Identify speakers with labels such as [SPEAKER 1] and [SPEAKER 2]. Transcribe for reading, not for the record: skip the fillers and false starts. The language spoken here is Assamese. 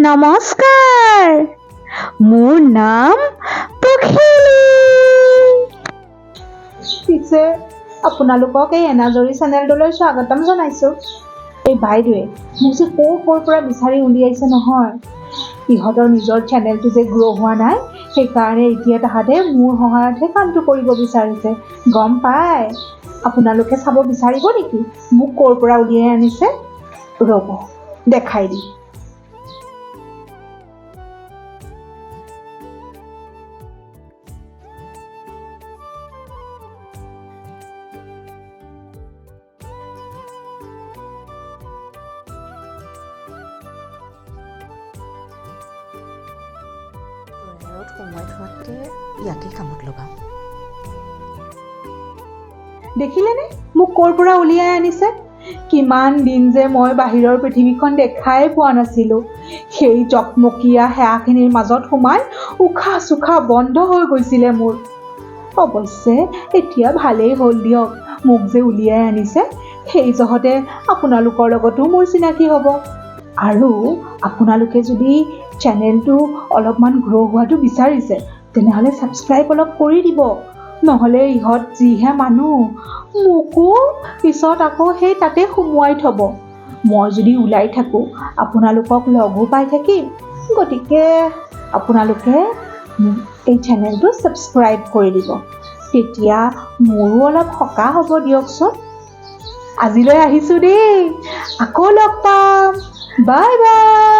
[SPEAKER 1] নমস্কাৰ, মোৰ নাম পখিলী।
[SPEAKER 2] পিছে আপোনালোকক এই এনাজৰী চেনেলটোলৈ স্বাগতম জনাইছোঁ। এই বাইদেৱে মোক যে ক'ৰ পৰা বিচাৰি উলিয়াইছে নহয়। ইহঁতৰ নিজৰ চেনেলটো যে গ্ৰ' হোৱা নাই, সেইকাৰণে এতিয়া তাহাঁতে মোৰ সহায়তহে কামটো কৰিব বিচাৰিছে। গম পায়, আপোনালোকে চাব বিচাৰিব নেকি মোক ক'ৰ পৰা উলিয়াই আনিছে? ৰ'ব, দেখাই দিম।
[SPEAKER 3] সময় থোৱাতকৈ ইয়াকে কামত লগাওঁ।
[SPEAKER 2] দেখিলেনে মোক ক'ৰ পৰা উলিয়াই আনিছে? কিমান দিন যে মই বাহিৰৰ পৃথিৱীখন দেখাই পোৱা নাছিলোঁ। সেই জকমকীয়া সেৱাখিনিৰ মাজত সোমাই উশাহ চুশাহ বন্ধ হৈ গৈছিলে মোৰ। অৱশ্যে এতিয়া ভালেই হ'ল দিয়ক, মোক যে উলিয়াই আনিছে। সেই জহতে আপোনালোকৰ লগতো মোৰ চিনাকি হ'ব। আৰু আপোনালোকে যদি চেনেলটো অলপমান গ্ৰ' হোৱাটো বিচাৰিছে, তেনেহ'লে ছাবস্ক্ৰাইব অলপ কৰি দিব। নহ'লে ইহঁত যিহে মানুহ, মোকো পিছত আকৌ সেই তাতে সুমুৱাই থ'ব। মই যদি ওলাই থাকোঁ, আপোনালোকক লগো পাই থাকিম। গতিকে আপোনালোকে এই চেনেলটো ছাবস্ক্ৰাইব কৰি দিব, তেতিয়া মোৰো অলপ সকাহ হ'ব দিয়কচোন। আজিলৈ আহিছোঁ দেই, আকৌ লগ পাম। Bye bye.